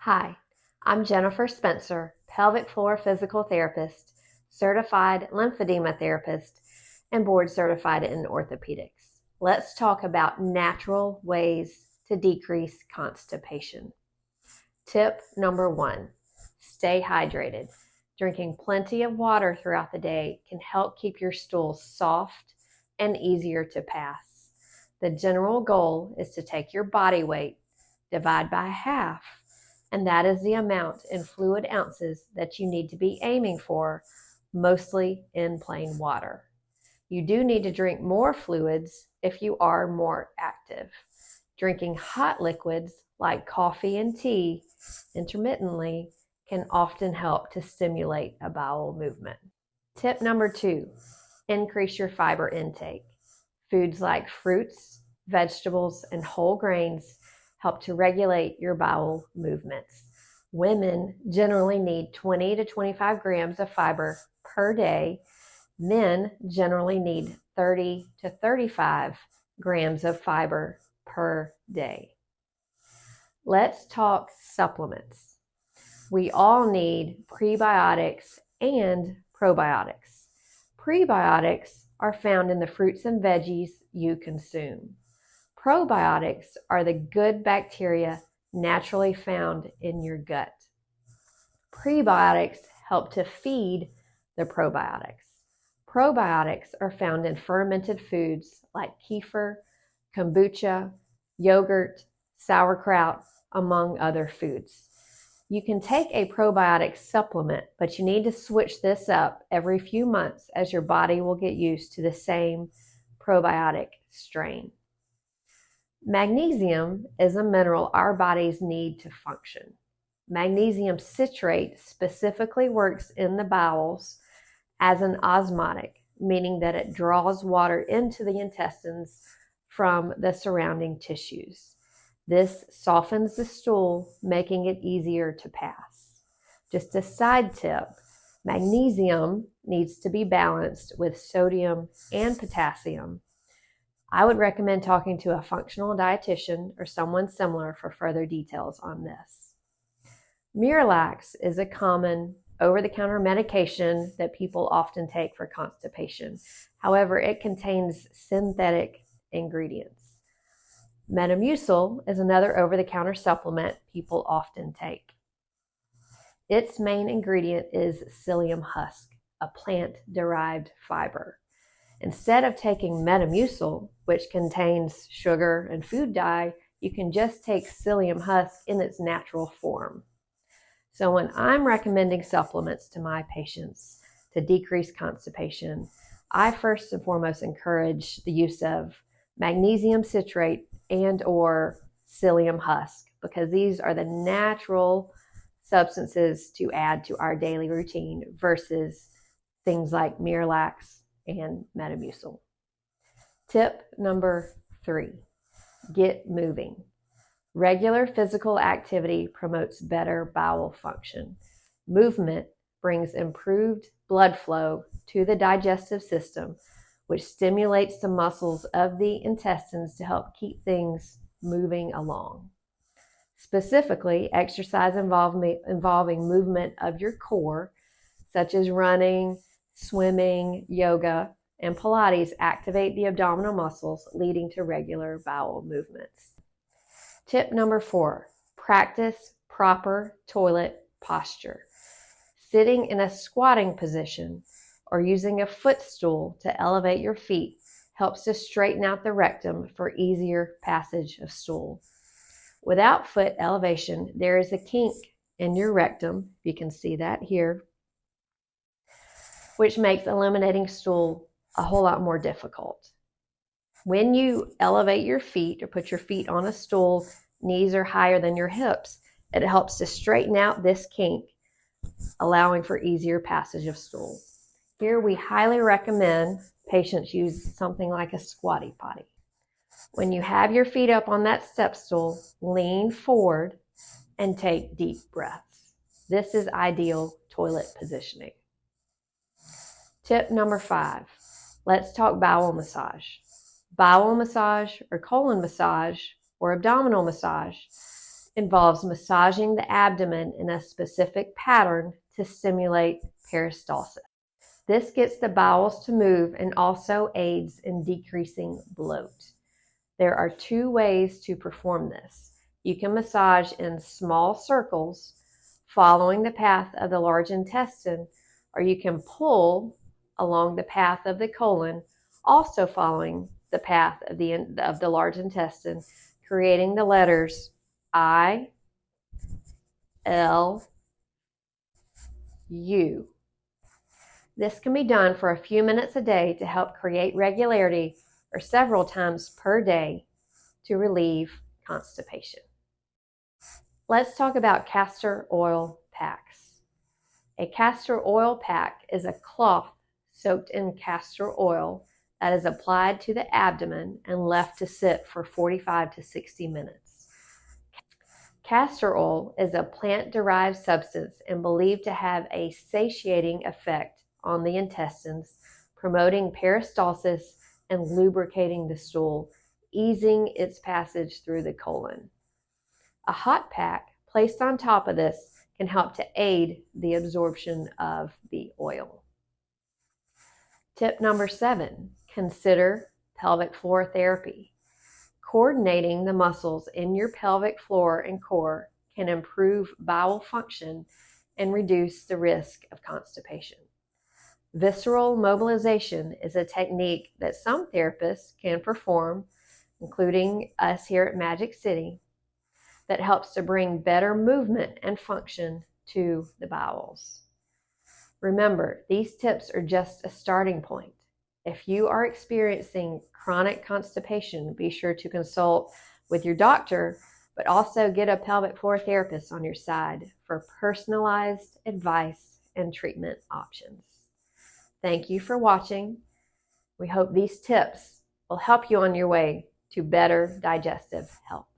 Hi, I'm Jennifer Spencer, pelvic floor physical therapist, certified lymphedema therapist, and board certified in orthopedics. Let's talk about natural ways to decrease constipation. Tip number 1, stay hydrated. Drinking plenty of water throughout the day can help keep your stool soft and easier to pass. The general goal is to take your body weight, divide by half, and that is the amount in fluid ounces that you need to be aiming for, mostly in plain water. You do need to drink more fluids if you are more active. Drinking hot liquids like coffee and tea intermittently can often help to stimulate a bowel movement. Tip number 2, increase your fiber intake. Foods like fruits, vegetables, and whole grains help to regulate your bowel movements. Women generally need 20 to 25 grams of fiber per day. Men generally need 30 to 35 grams of fiber per day. Let's talk supplements. We all need prebiotics and probiotics. Prebiotics are found in the fruits and veggies you consume. Probiotics are the good bacteria naturally found in your gut. Prebiotics help to feed the probiotics. Probiotics are found in fermented foods like kefir, kombucha, yogurt, sauerkraut, among other foods. You can take a probiotic supplement, but you need to switch this up every few months as your body will get used to the same probiotic strain. Magnesium is a mineral our bodies need to function. Magnesium citrate specifically works in the bowels as an osmotic, meaning that it draws water into the intestines from the surrounding tissues. This softens the stool, making it easier to pass. Just a side tip, magnesium needs to be balanced with sodium and potassium. I would recommend talking to a functional dietitian or someone similar for further details on this. Miralax is a common over-the-counter medication that people often take for constipation. However, it contains synthetic ingredients. Metamucil is another over-the-counter supplement people often take. Its main ingredient is psyllium husk, a plant-derived fiber. Instead of taking Metamucil, which contains sugar and food dye, you can just take psyllium husk in its natural form. So when I'm recommending supplements to my patients to decrease constipation, I first and foremost encourage the use of magnesium citrate and or psyllium husk, because these are the natural substances to add to our daily routine versus things like Miralax and Metamucil. Tip number 3, get moving. Regular physical activity promotes better bowel function. Movement brings improved blood flow to the digestive system, which stimulates the muscles of the intestines to help keep things moving along. Specifically, exercise involving movement of your core, such as running, swimming, yoga, and Pilates, activate the abdominal muscles, leading to regular bowel movements. Tip number 4, practice proper toilet posture. Sitting in a squatting position or using a footstool to elevate your feet helps to straighten out the rectum for easier passage of stool. Without foot elevation, there is a kink in your rectum, you can see that here, which makes eliminating stool a whole lot more difficult. When you elevate your feet or put your feet on a stool, knees are higher than your hips, it helps to straighten out this kink, allowing for easier passage of stool. Here we highly recommend patients use something like a squatty potty. When you have your feet up on that step stool, lean forward and take deep breaths. This is ideal toilet positioning. Tip number 5, let's talk bowel massage. Bowel massage or colon massage or abdominal massage involves massaging the abdomen in a specific pattern to stimulate peristalsis. This gets the bowels to move and also aids in decreasing bloat. There are 2 ways to perform this. You can massage in small circles following the path of the large intestine, or you can pull along the path of the colon, also following the path of the large intestine, creating the letters I, L, U. This can be done for a few minutes a day to help create regularity, or several times per day to relieve constipation. Let's talk about castor oil packs. A castor oil pack is a cloth soaked in castor oil that is applied to the abdomen and left to sit for 45 to 60 minutes. Castor oil is a plant-derived substance and believed to have a satiating effect on the intestines, promoting peristalsis and lubricating the stool, easing its passage through the colon. A hot pack placed on top of this can help to aid the absorption of the oil. Tip number 7, consider pelvic floor therapy. Coordinating the muscles in your pelvic floor and core can improve bowel function and reduce the risk of constipation. Visceral mobilization is a technique that some therapists can perform, including us here at Magic City, that helps to bring better movement and function to the bowels. Remember, these tips are just a starting point. If you are experiencing chronic constipation, be sure to consult with your doctor, but also get a pelvic floor therapist on your side for personalized advice and treatment options. Thank you for watching. We hope these tips will help you on your way to better digestive health.